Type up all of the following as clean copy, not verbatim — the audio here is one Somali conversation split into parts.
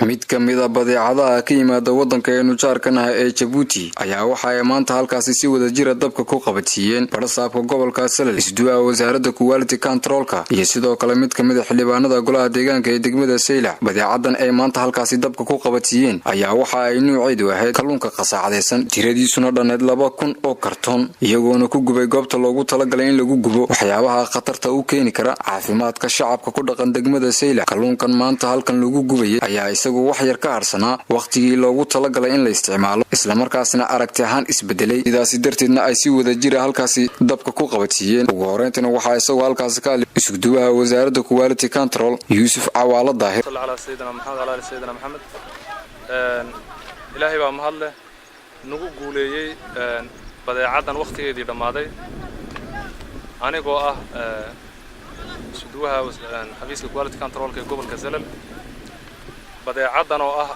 mid ka mid ah badeecadaha ka yimaada waddankeenu jaarkanaha ee Djibouti ayaa waxa ay maanta halkaasi si wada jir ah dabka ku qabatiyeen barsaabka gobolka Salal isduwa wasaaradda quality controlka iyo sidoo kale mid ka mid ah xildhibaanada golaha deegaanka ee degmada Seylac. badeecadan ay maanta halkaasi dabka ku qabatiyeen ayaa waxa ay nuuceedu ahayd kalluunka qasaacadeysan tiradiisuna dhaneed 2000 oo kartoon iyagoona ku gubay goobta loogu talagalay in lagu gubo waxyaabaha khatarta u keeni kara caafimaadka shacabka ku dhaqan degmada Seylac. kalluunkan maanta halkan lagu gubay ayaa isagu wax yar ka harsanaa waqtigii loogu talagalay in la isticmaalo isla markaasna aragti ahaan isbedelay sidaas darteedna ay si wada jir ah halkaasi dabka ku qabatiyeen. ugu horeyntina waxa isagu halkaasi ka iskuduwaha wasaaradda quality control Yuusuf Cawaala Daahir Sayyidina Maxamed ilaahay baa mahad leh nagu guuleeyay badeecadan waqtigeedii dhamaaday anigoo ah iskuduwaha xafiiska quality control ee gobolka Salal. badeecadan oo ah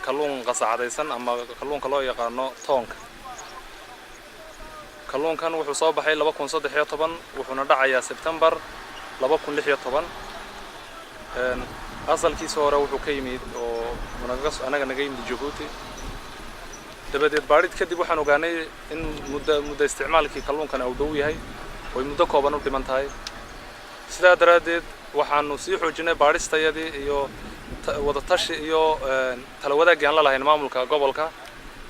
kalluun qasaacadeysan ama kalluunka loo yaqaano toonka. kalluunkan wuxuu soo baxay 2013 wuxuuna dhacayaa September 2016. asalkiisa hore wuxuu ka yimid oo anaga naga yimid Djibouti. dabadeed baarid kadib waxaan ogaanay in muddo isticmaalkii kalluunkan uu dhow yahay oo muddo kooban u dhiman tahay. sidaa daraadeed waxaanu sii xoojinay baaristayadii iyo wada tashi iyo tala wadaag aan la lahayn maamulka gobolka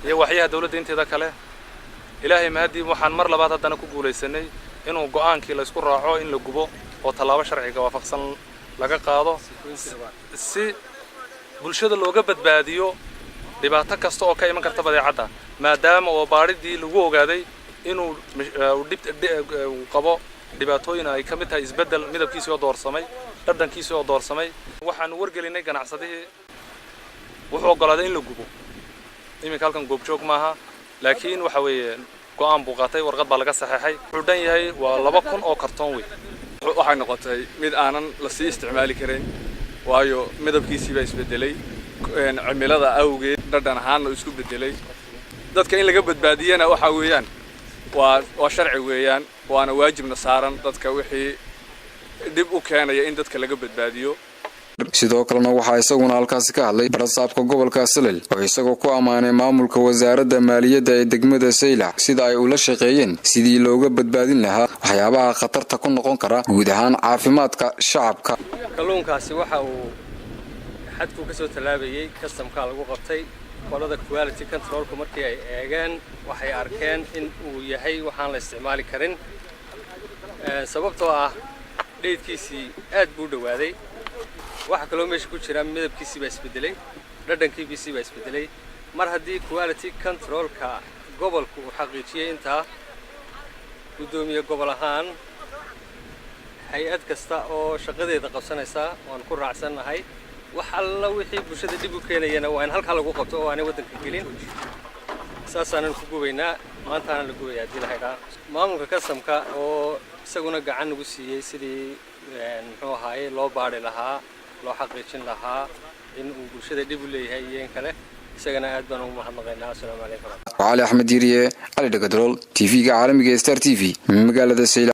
iyo waxyaha dawladda inteeda kale. ilaahay mahadi waxaan mar labaad haddana ku guuleysanay inuu go'aankii la isku raaco in la gubo oo talaabo sharciga waafaqsan laga qaado si bulshada looga badbaadiyo dhibaato kasta oo ka iman karta badeecada maadaama oo baaridii lagu ogaaday inuu qabo dhibaatooyin ay ka mid tahay isbedel midabkiisa oo doorsamay dhadhankiisa oo doorsamay. waxaan wargelinay ganacsadihii wuxuu ogolaaday in la gubo. iminka halkan goobjoog maaha laakiin waxa weeye go'aan buu qaatay warqad baa laga saxeexay. wuxuu dhan yahay waa 2000 oo kartoon weey. waxay noqotay mid aanan la sii isticmaali karin waayo midabkiisii baa isbedelay cimilada awgeed dhadhan ahaan isku bedelay. dadka in laga badbaadiyana waxa weeyaan waa sharci weeyaan waana waajibna saaran dadka wixii dib u keenaya in dadka laga badbaadiyo. sidoo kalena waxa isaguna halkaas ka hadlay barsaabka gobolka Salal oo isagoo ku amaanay maamulka wasaaradda maaliyadda ee degmada Seylac sida ay ula shaqeeyeen sidii looga badbaadin lahaa waxyaabaha khatarta ku noqon kara guud ahaan caafimaadka shacabka. kalluunkaasi waxa uu xadku ka soo talaabayay customka lagu qabtay qolada quality control markii ay eegeen waxay arkeen in uu yahay waxaan la isticmaali karin sababtoo ah dheedkiisii aad buu dhawaaday. waxa kale oo meesha ku jira midabkiisii baa isbedelay dhadhankiisii baa isbedelay. mar haddii quality controlka gobolku uu xaqiijiyay inta gudoomiye gobol ahaan hay'ad kasta oo shaqadeeda qabsanaysa waan ku raacsanahay wax alla wixii bulshada dib u keenayna waa in halka lagu qabto oo aanay wadanka gelin. saasaan ku gubaynaa maanta la gubayaa dilahaydaan maamulka customka oo isaguna gacan ugu siiyay sidii muxuu ahaayay loo baari lahaa loo xaqiijin lahaa in uu bulshada dib u leeyahay iyo kale isagana aad baan ugu mahadnaqaynaa. assalaamu calaykum. Wali Ahmed Diriye Ali Dagadrol TV ga caalamiga Star TV magaalada Seylac.